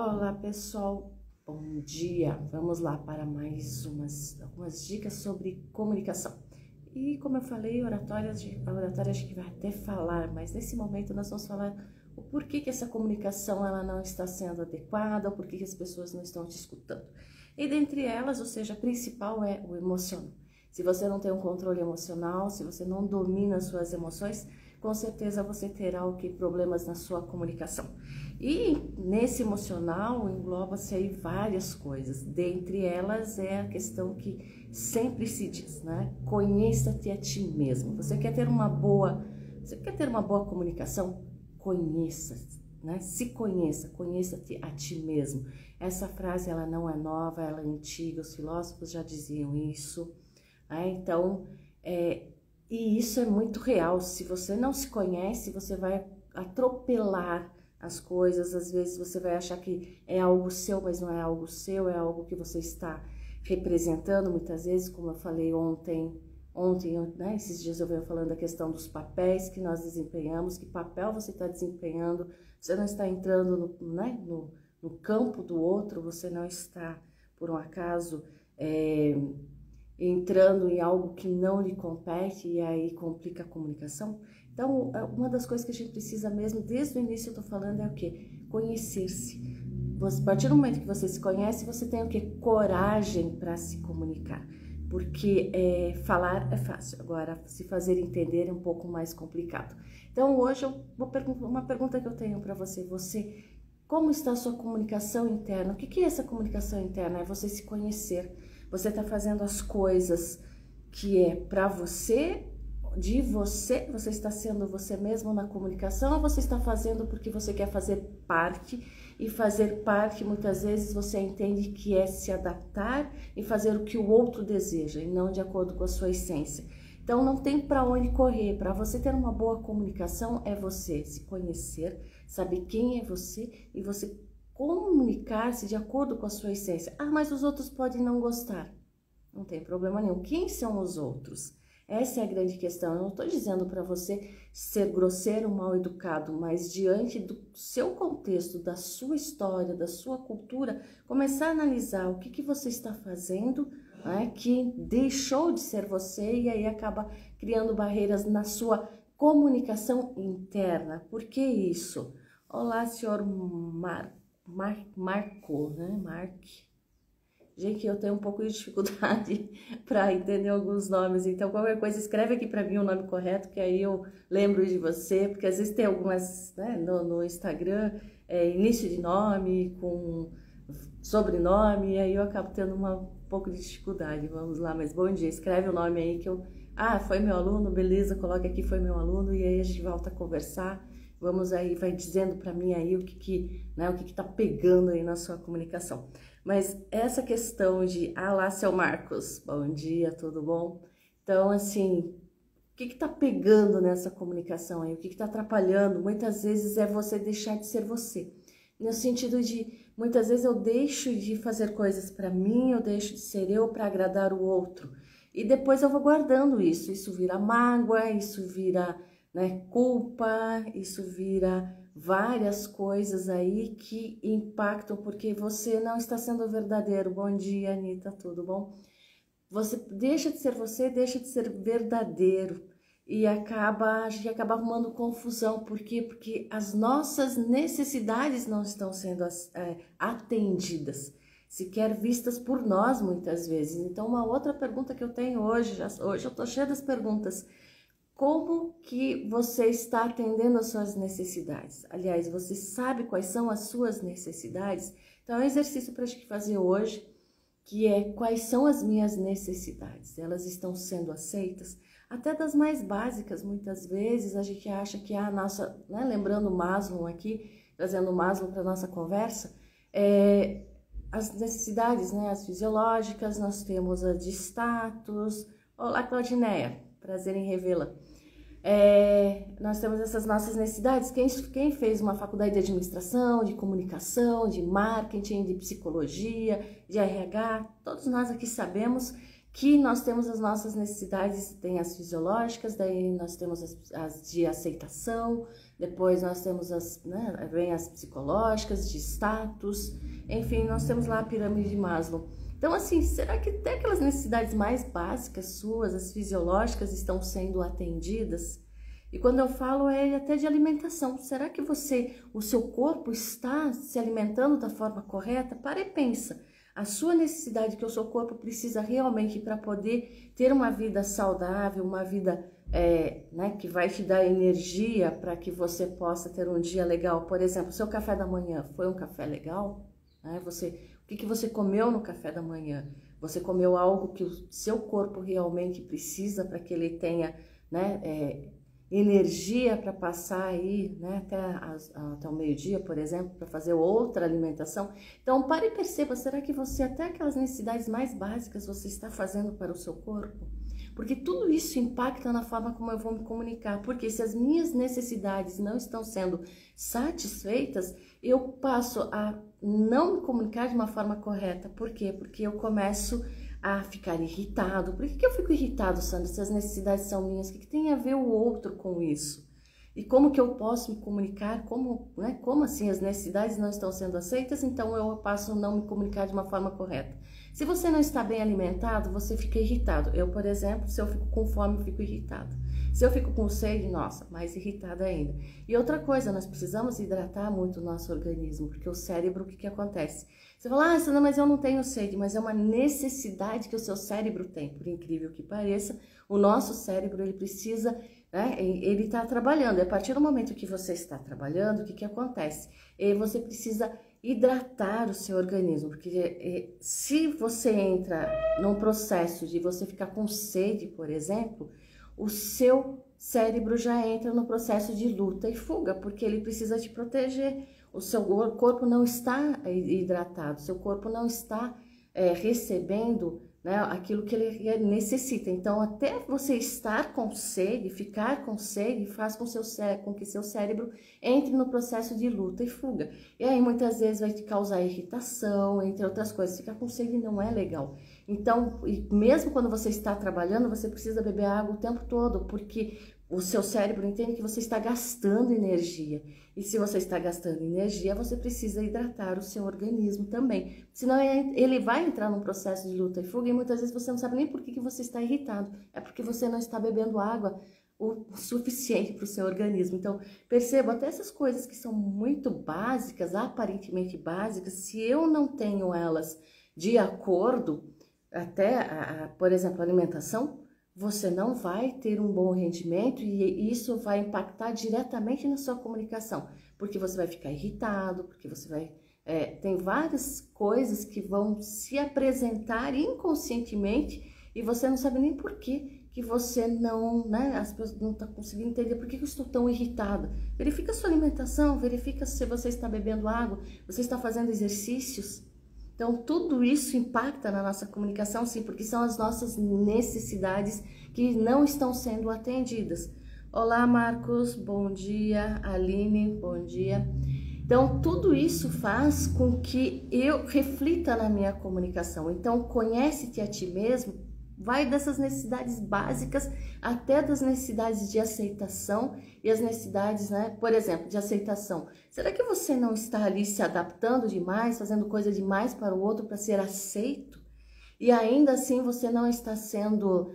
Olá pessoal, bom dia! Vamos lá para mais algumas dicas sobre comunicação. E como eu falei, oratória a gente vai até falar, mas nesse momento nós vamos falar o porquê que essa comunicação ela não está sendo adequada, o porquê que as pessoas não estão te escutando. E dentre elas, ou seja, a principal é o emocional. Se você não tem um controle emocional, se você não domina as suas emoções, com certeza você terá problemas na sua comunicação. E nesse emocional engloba-se aí várias coisas. Dentre elas é a questão que sempre se diz, né? Conheça-te a ti mesmo. Você quer ter uma boa comunicação? Conheça-se, né? Se conheça, conheça-te a ti mesmo. Essa frase ela não é nova, ela é antiga. Os filósofos já diziam isso. Então, e isso é muito real. Se você não se conhece, você vai atropelar as coisas. Às vezes você vai achar que é algo seu, mas não é algo seu, é algo que você está representando. Muitas vezes, como eu falei ontem, né, esses dias eu venho falando da questão dos papéis que nós desempenhamos, que papel você está desempenhando, você não está entrando no campo do outro, você não está, por um acaso, entrando em algo que não lhe compete e aí complica a comunicação. Então, uma das coisas que a gente precisa mesmo, desde o início eu tô falando, é o quê? Conhecer-se. A partir do momento que você se conhece, você tem o quê? Coragem para se comunicar. Porque falar é fácil, agora se fazer entender é um pouco mais complicado. Então, hoje uma pergunta que eu tenho para você, como está a sua comunicação interna? O que é essa comunicação interna? É você se conhecer. Você está fazendo as coisas que é para você, de você, você está sendo você mesmo na comunicação, ou você está fazendo porque você quer fazer parte, e fazer parte muitas vezes você entende que é se adaptar e fazer o que o outro deseja, e não de acordo com a sua essência. Então não tem para onde correr. Para você ter uma boa comunicação é você se conhecer, saber quem é você e você comunicar-se de acordo com a sua essência. Ah, mas os outros podem não gostar. Não tem problema nenhum. Quem são os outros? Essa é a grande questão. Eu não estou dizendo para você ser grosseiro, mal educado, mas diante do seu contexto, da sua história, da sua cultura, começar a analisar o que você está fazendo, né, que deixou de ser você, e aí acaba criando barreiras na sua comunicação interna. Por que isso? Olá, senhor Marco, né? Gente, eu tenho um pouco de dificuldade para entender alguns nomes, então qualquer coisa escreve aqui para mim o nome correto, que aí eu lembro de você, porque às vezes tem algumas, né, no Instagram, início de nome com sobrenome, e aí eu acabo tendo um pouco de dificuldade. Vamos lá, mas bom dia, escreve o nome aí que eu... Ah, foi meu aluno, beleza, coloca aqui, foi meu aluno, e aí a gente volta a conversar. Vamos aí, vai dizendo para mim aí o que tá pegando aí na sua comunicação. Mas essa questão de, lá, seu Marcos, bom dia, tudo bom? Então, assim, o que tá pegando nessa comunicação aí? O que tá atrapalhando? Muitas vezes é você deixar de ser você. No sentido de, muitas vezes eu deixo de fazer coisas para mim, eu deixo de ser eu para agradar o outro. E depois eu vou guardando isso. Isso vira mágoa, isso vira, né, culpa, isso vira várias coisas aí que impactam, porque você não está sendo verdadeiro. Bom dia, Anitta, tudo bom? Você deixa de ser você, deixa de ser verdadeiro, e a gente acaba arrumando confusão. Por quê? Porque as nossas necessidades não estão sendo atendidas, sequer vistas por nós muitas vezes. Então, uma outra pergunta que eu tenho hoje eu tô cheia das perguntas. Como que você está atendendo as suas necessidades? Aliás, você sabe quais são as suas necessidades? Então, é um exercício para a gente fazer hoje, que é quais são as minhas necessidades? Elas estão sendo aceitas? Até das mais básicas, muitas vezes a gente acha que a nossa, né, lembrando Maslow aqui, trazendo Maslow para a nossa conversa, as necessidades, né, as fisiológicas, nós temos a de status. Olá, Claudineia, prazer em revê-la. Nós temos essas nossas necessidades. Quem fez uma faculdade de administração, de comunicação, de marketing, de psicologia, de RH, todos nós aqui sabemos que nós temos as nossas necessidades. Tem as fisiológicas, daí nós temos as de aceitação, depois nós temos vem as psicológicas, de status, enfim, nós temos lá a pirâmide de Maslow. Então, assim, será que até aquelas necessidades mais básicas suas, as fisiológicas, estão sendo atendidas? E quando eu falo é até de alimentação, será que o seu corpo está se alimentando da forma correta? Para e pensa, a sua necessidade que o seu corpo precisa realmente para poder ter uma vida saudável, uma vida que vai te dar energia para que você possa ter um dia legal. Por exemplo, o seu café da manhã foi um café legal? O que você comeu no café da manhã? Você comeu algo que o seu corpo realmente precisa para que ele tenha, energia para passar aí, até o meio-dia, por exemplo, para fazer outra alimentação? Então, pare e perceba, será que você, até aquelas necessidades mais básicas, você está fazendo para o seu corpo? Porque tudo isso impacta na forma como eu vou me comunicar, porque se as minhas necessidades não estão sendo satisfeitas, eu passo a não me comunicar de uma forma correta. Por quê? Porque eu começo a ficar irritado. Por que eu fico irritado, Sandra, se as necessidades são minhas? O que tem a ver o outro com isso? E como que eu posso me comunicar? Como assim as necessidades não estão sendo aceitas? Então eu passo a não me comunicar de uma forma correta. Se você não está bem alimentado, você fica irritado. Eu, por exemplo, se eu fico com fome, eu fico irritado. Se eu fico com sede, nossa, mais irritada ainda. E outra coisa, nós precisamos hidratar muito o nosso organismo, porque o cérebro, o que acontece? Você fala, Sandra, mas eu não tenho sede, mas é uma necessidade que o seu cérebro tem. Por incrível que pareça, o nosso cérebro, ele precisa, ele está trabalhando. E a partir do momento que você está trabalhando, o que acontece? Você precisa hidratar o seu organismo, porque se você entra num processo de você ficar com sede, por exemplo, o seu cérebro já entra no processo de luta e fuga, porque ele precisa te proteger. O seu corpo não está hidratado, o seu corpo não está recebendo aquilo que ele necessita. Então, até você estar com sede, ficar com sede, faz com que seu cérebro entre no processo de luta e fuga. E aí, muitas vezes, vai te causar irritação, entre outras coisas. Ficar com sede não é legal. Então, mesmo quando você está trabalhando, você precisa beber água o tempo todo, porque o seu cérebro entende que você está gastando energia. E se você está gastando energia, você precisa hidratar o seu organismo também. Senão ele vai entrar num processo de luta e fuga e muitas vezes você não sabe nem por que você está irritado. É porque você não está bebendo água o suficiente para o seu organismo. Então, perceba, até essas coisas que são muito básicas, aparentemente básicas, se eu não tenho elas de acordo, por exemplo, a alimentação, você não vai ter um bom rendimento e isso vai impactar diretamente na sua comunicação, porque você vai ficar irritado, porque você vai... tem várias coisas que vão se apresentar inconscientemente e você não sabe nem por que você não, as pessoas não estão conseguindo entender por que eu estou tão irritada. Verifica a sua alimentação, verifica se você está bebendo água, você está fazendo exercícios. Então, tudo isso impacta na nossa comunicação, sim, porque são as nossas necessidades que não estão sendo atendidas. Olá, Marcos, bom dia. Aline, bom dia. Então, tudo isso faz com que eu reflita na minha comunicação. Então, conhece-te a ti mesmo, vai dessas necessidades básicas até das necessidades de aceitação e as necessidades, por exemplo, de aceitação. Será que você não está ali se adaptando demais, fazendo coisa demais para o outro para ser aceito? E ainda assim você não está sendo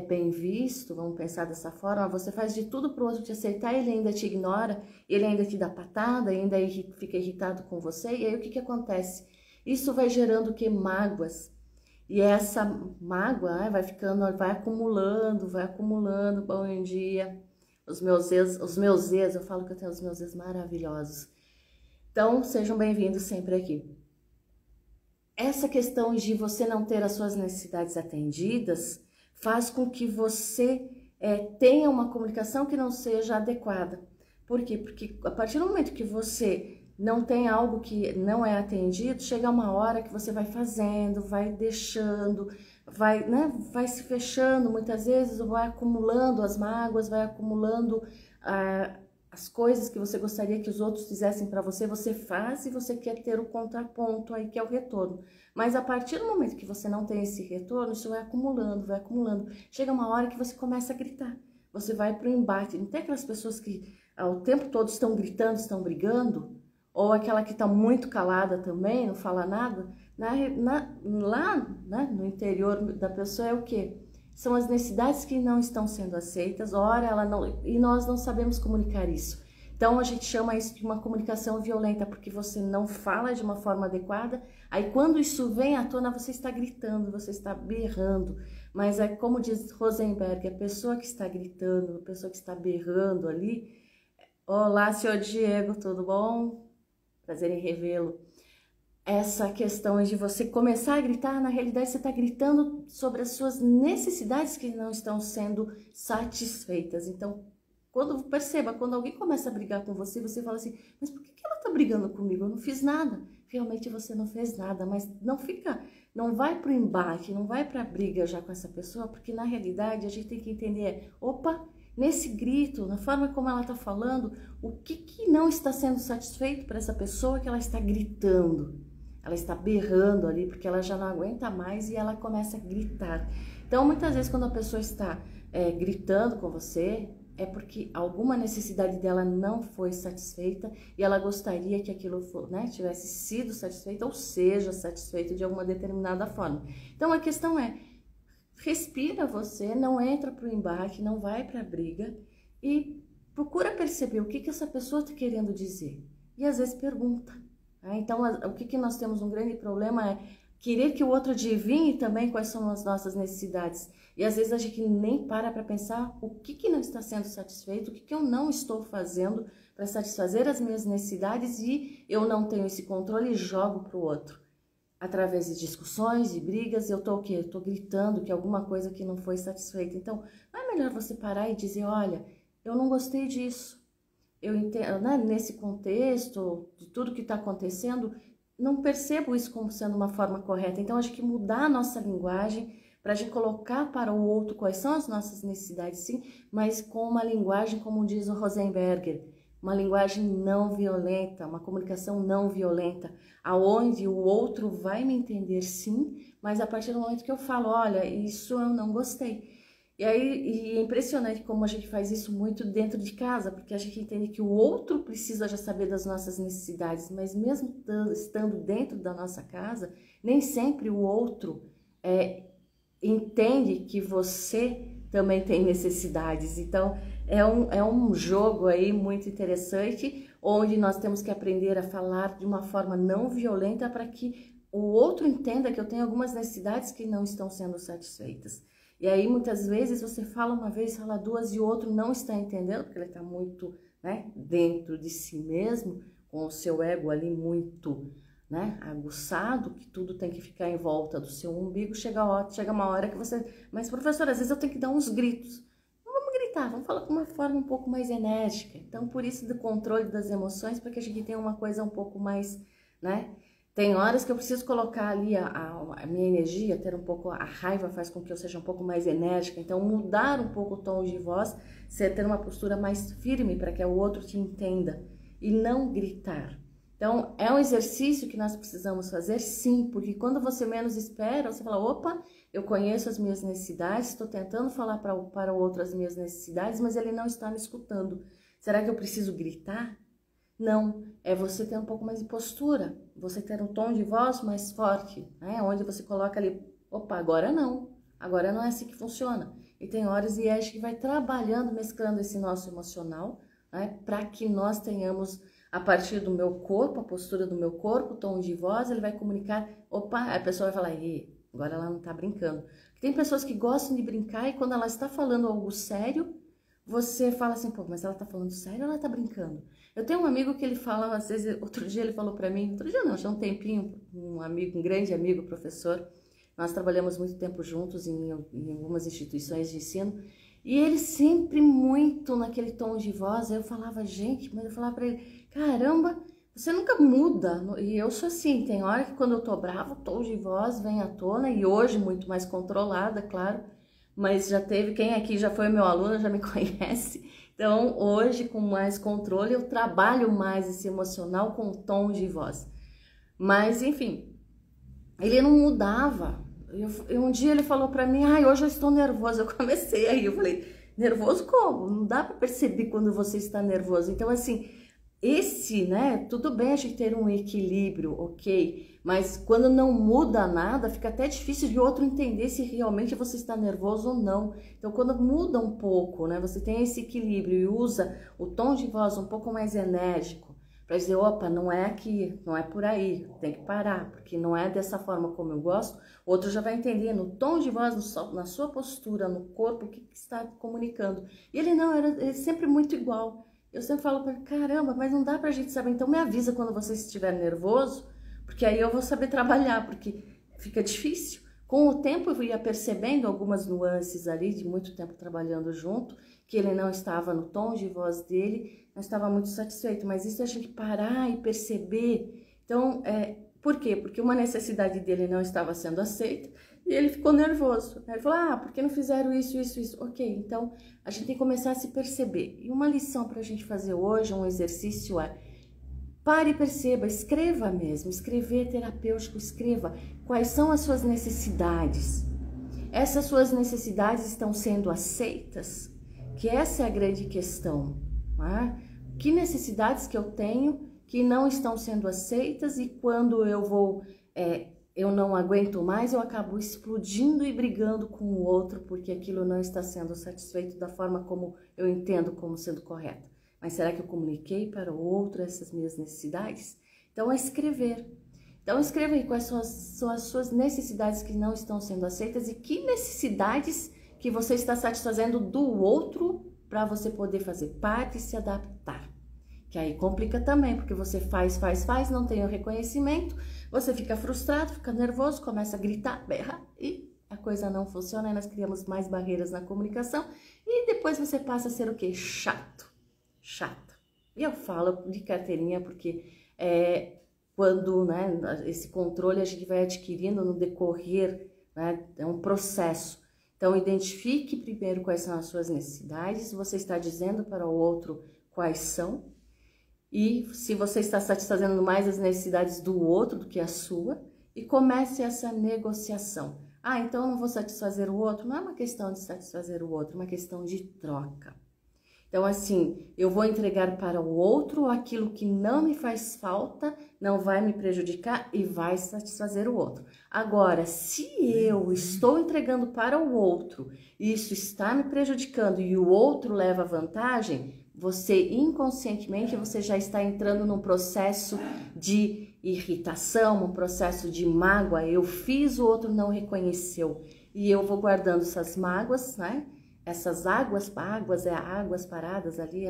bem visto, vamos pensar dessa forma, você faz de tudo para o outro te aceitar, ele ainda te ignora, ele ainda te dá patada, ainda fica irritado com você, e aí o que acontece? Isso vai gerando o quê? Mágoas. E essa mágoa vai acumulando, bom dia. Os meus ex, eu falo que eu tenho os meus ex maravilhosos. Então, sejam bem-vindos sempre aqui. Essa questão de você não ter as suas necessidades atendidas faz com que você tenha uma comunicação que não seja adequada. Por quê? Porque a partir do momento que você não tem algo que não é atendido, chega uma hora que você vai fazendo, vai deixando, vai se fechando muitas vezes, vai acumulando as mágoas, vai acumulando as coisas que você gostaria que os outros fizessem para você, você faz e você quer ter o contraponto aí, que é o retorno. Mas a partir do momento que você não tem esse retorno, isso vai acumulando, vai acumulando. Chega uma hora que você começa a gritar, você vai para o embate. Não tem aquelas pessoas que o tempo todo estão gritando, estão brigando, ou aquela que está muito calada também, não fala nada, lá, né, no interior da pessoa é o quê? São as necessidades que não estão sendo aceitas, ora ela não, e nós não sabemos comunicar isso. Então a gente chama isso de uma comunicação violenta, porque você não fala de uma forma adequada, aí quando isso vem à tona você está gritando, você está berrando, mas é como diz Rosenberg, a pessoa que está gritando, a pessoa que está berrando ali, olá, senhor Diego, tudo bom? Prazer em revê-lo. Essa questão de você começar a gritar, na realidade você está gritando sobre as suas necessidades que não estão sendo satisfeitas. Então, quando alguém começa a brigar com você, você fala assim, mas por que ela está brigando comigo? Eu não fiz nada. Realmente você não fez nada, mas não vai para o embate, não vai para a briga já com essa pessoa, porque na realidade a gente tem que entender, opa, nesse grito, na forma como ela está falando, o que não está sendo satisfeito para essa pessoa que ela está gritando. Ela está berrando ali porque ela já não aguenta mais e ela começa a gritar. Então, muitas vezes, quando a pessoa está gritando com você, é porque alguma necessidade dela não foi satisfeita e ela gostaria que aquilo tivesse sido satisfeito ou seja satisfeito de alguma determinada forma. Então, a questão é, respira você, não entra para o embate, não vai para a briga e procura perceber o que essa pessoa está querendo dizer. E às vezes pergunta. Então, o que nós temos um grande problema é querer que o outro adivinhe também quais são as nossas necessidades. E às vezes a gente nem para pensar o que não está sendo satisfeito, o que eu não estou fazendo para satisfazer as minhas necessidades e eu não tenho esse controle e jogo para o outro. Através de discussões, de brigas, eu estou o quê? Eu estou gritando que alguma coisa que não foi satisfeita. Então, não é melhor você parar e dizer, olha, eu não gostei disso. Eu entendo, né, nesse contexto, de tudo que está acontecendo, não percebo isso como sendo uma forma correta. Então, a gente tem que mudar a nossa linguagem para a gente colocar para o outro quais são as nossas necessidades, sim, mas com uma linguagem, como diz o Rosenberger, uma linguagem não violenta, uma comunicação não violenta, aonde o outro vai me entender, sim, mas a partir do momento que eu falo, olha, isso eu não gostei. E aí é impressionante como a gente faz isso muito dentro de casa, porque a gente entende que o outro precisa já saber das nossas necessidades, mas mesmo estando dentro da nossa casa, nem sempre o outro entende que você também tem necessidades. Então, é um jogo aí muito interessante, onde nós temos que aprender a falar de uma forma não violenta para que o outro entenda que eu tenho algumas necessidades que não estão sendo satisfeitas. E aí, muitas vezes, você fala uma vez, fala duas e o outro não está entendendo, porque ele está muito, né, dentro de si mesmo, com o seu ego ali muito, né, aguçado, que tudo tem que ficar em volta do seu umbigo. Chega uma hora que você... Mas, professora, às vezes eu tenho que dar uns gritos. Não vamos gritar, vamos falar com uma forma um pouco mais enérgica. Então, por isso, do controle das emoções, para que a gente tenha uma coisa um pouco mais, né... Tem horas que eu preciso colocar ali a minha energia, ter um pouco, a raiva faz com que eu seja um pouco mais enérgica, então mudar um pouco o tom de voz, ter uma postura mais firme para que o outro te entenda e não gritar. Então é um exercício que nós precisamos fazer, sim, porque quando você menos espera, você fala, opa, eu conheço as minhas necessidades, estou tentando falar para o outro as minhas necessidades, mas ele não está me escutando. Será que eu preciso gritar? Não, é você ter um pouco mais de postura, você ter um tom de voz mais forte, né? Onde você coloca ali, opa, agora não é assim que funciona. E tem horas e a gente vai trabalhando, mesclando esse nosso emocional, né? Para que nós tenhamos, a partir do meu corpo, a postura do meu corpo, o tom de voz, ele vai comunicar, opa, a pessoa vai falar, agora ela não tá brincando. Tem pessoas que gostam de brincar e quando ela está falando algo sério, você fala assim, pô, mas ela tá falando sério ou ela tá brincando? Eu tenho um amigo que ele fala, às vezes, outro dia ele falou pra mim, outro dia não, já há um tempinho, um grande amigo, professor, nós trabalhamos muito tempo juntos em algumas instituições de ensino, e ele sempre muito naquele tom de voz, aí eu falava, gente, mas eu falava pra ele, caramba, você nunca muda, e eu sou assim, tem hora que quando eu tô brava, o tom de voz vem à tona, e hoje muito mais controlada, claro, mas já teve, quem aqui já foi meu aluno, já me conhece. Então, hoje, com mais controle, eu trabalho mais esse emocional com tom de voz. Mas, enfim, ele não mudava. Um dia ele falou pra mim, hoje eu estou nervosa. Eu comecei aí, eu falei, Nervoso como? Não dá para perceber quando você está nervoso. Então, assim, né, tudo bem a gente ter um equilíbrio, ok, mas quando não muda nada, fica até difícil de outro entender se realmente você está nervoso ou não. Então, quando muda um pouco, né, você tem esse equilíbrio e usa o tom de voz um pouco mais enérgico, para dizer, opa, não é aqui, não é por aí, tem que parar, porque não é dessa forma como eu gosto, o outro já vai entender no tom de voz, na sua postura, no corpo, o que está comunicando. E ele não, ele é sempre muito igual. Eu sempre falo para ele, caramba, mas não dá pra gente saber, então me avisa quando você estiver nervoso, porque aí eu vou saber trabalhar, porque fica difícil. Com o tempo eu ia percebendo algumas nuances ali, de muito tempo trabalhando junto, que ele não estava no tom de voz dele, não estava muito satisfeito, mas isso a gente parar e perceber. Então, por quê? Porque uma necessidade dele não estava sendo aceita e ele ficou nervoso. Ele falou, por que não fizeram isso, isso, isso? Ok, então a gente tem que começar a se perceber. E uma lição para a gente fazer hoje, um exercício pare e perceba, escreva mesmo, escrever terapêutico, escreva quais são as suas necessidades. Essas suas necessidades estão sendo aceitas? Que essa é a grande questão. Né? Que necessidades que eu tenho que não estão sendo aceitas e quando eu não aguento mais, eu acabo explodindo e brigando com o outro porque aquilo não está sendo satisfeito da forma como eu entendo como sendo correta. Mas será que eu comuniquei para o outro essas minhas necessidades? Então, é escrever. Então, escreva aí quais são as suas necessidades que não estão sendo aceitas e que necessidades que você está satisfazendo do outro para você poder fazer parte e se adaptar. Que aí complica também, porque você faz, não tem o reconhecimento, você fica frustrado, fica nervoso, começa a gritar, berrar e a coisa não funciona e nós criamos mais barreiras na comunicação e depois você passa a ser o quê? Chato. E eu falo de carteirinha porque quando, né, esse controle a gente vai adquirindo no decorrer, né, é um processo. Então, identifique primeiro quais são as suas necessidades, você está dizendo para o outro quais são, e se você está satisfazendo mais as necessidades do outro do que a sua, e comece essa negociação. Então eu não vou satisfazer o outro, não é uma questão de satisfazer o outro, é uma questão de troca. Então, assim, eu vou entregar para o outro aquilo que não me faz falta, não vai me prejudicar e vai satisfazer o outro. Agora, se eu estou entregando para o outro e isso está me prejudicando e o outro leva vantagem, você inconscientemente você já está entrando num processo de irritação, um processo de mágoa. Eu fiz, o outro não reconheceu. E eu vou guardando essas mágoas, né? Essas águas paradas ali,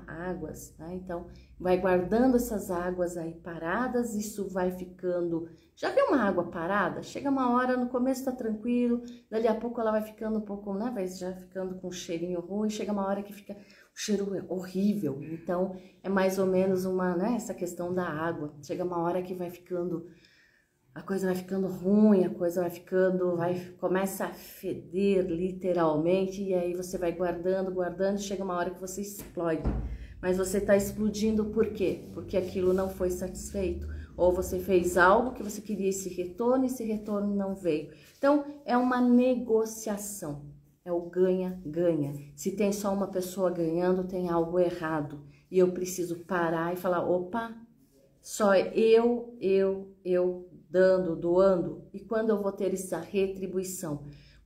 águas, né? Então, vai guardando essas águas aí paradas, isso vai ficando... Já viu uma água parada? Chega uma hora, no começo tá tranquilo, dali a pouco ela vai ficando um pouco, né? Vai já ficando com um cheirinho ruim, chega uma hora que fica um cheiro horrível. Então, é mais ou menos né? Essa questão da água. Chega uma hora que vai ficando... A coisa vai ficando ruim, a coisa vai ficando, começa a feder literalmente, e aí você vai guardando, chega uma hora que você explode. Mas você está explodindo por quê? Porque aquilo não foi satisfeito. Ou você fez algo que você queria esse retorno, e esse retorno não veio. Então, é uma negociação, é o ganha-ganha. Se tem só uma pessoa ganhando, tem algo errado. E eu preciso parar e falar, opa, só eu doando, e quando eu vou ter essa retribuição?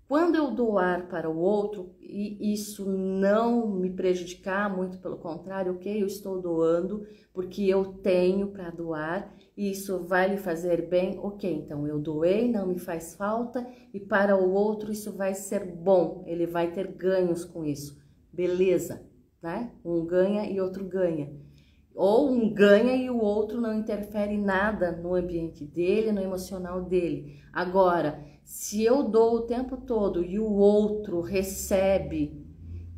Quando eu doar para o outro e isso não me prejudicar, muito pelo contrário, ok, eu estou doando porque eu tenho para doar e isso vai lhe fazer bem, ok, então eu doei, não me faz falta e para o outro isso vai ser bom, ele vai ter ganhos com isso, beleza, né? Um ganha e outro ganha. Ou um ganha e o outro não interfere nada no ambiente dele, no emocional dele. Agora, se eu dou o tempo todo e o outro recebe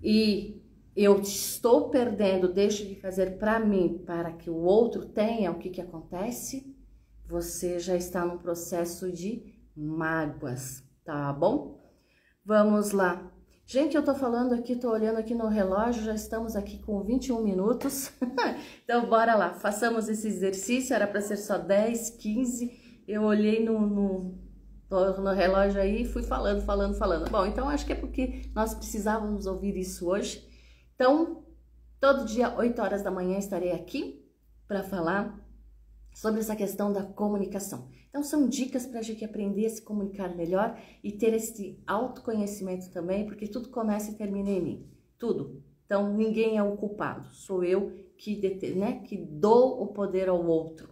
e eu estou perdendo, deixo de fazer para mim, para que o outro tenha, o que acontece? Você já está num processo de mágoas, tá bom? Vamos lá. Gente, eu tô falando aqui, tô olhando aqui no relógio, já estamos aqui com 21 minutos. Então, bora lá, façamos esse exercício, era para ser só 10, 15. Eu olhei Tô no relógio aí e fui falando. Bom, então acho que é porque nós precisávamos ouvir isso hoje. Então, todo dia, 8 horas da manhã, estarei aqui para falar sobre essa questão da comunicação. Então, são dicas para a gente aprender a se comunicar melhor e ter esse autoconhecimento também, porque tudo começa e termina em mim. Tudo. Então, ninguém é o culpado. Sou eu que dou o poder ao outro.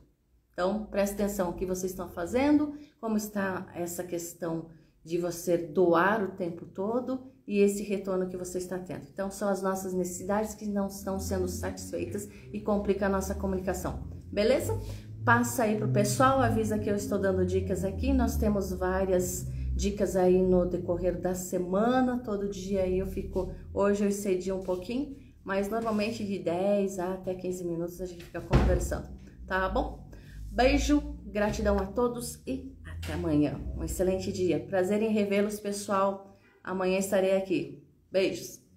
Então, preste atenção no que vocês estão fazendo, como está essa questão de você doar o tempo todo e esse retorno que você está tendo. Então, são as nossas necessidades que não estão sendo satisfeitas e complica a nossa comunicação. Beleza? Passa aí pro pessoal, avisa que eu estou dando dicas aqui. Nós temos várias dicas aí no decorrer da semana. Todo dia aí hoje eu excedi um pouquinho, mas normalmente de 10 até 15 minutos a gente fica conversando, tá bom? Beijo, gratidão a todos e até amanhã. Um excelente dia. Prazer em revê-los, pessoal. Amanhã estarei aqui. Beijos.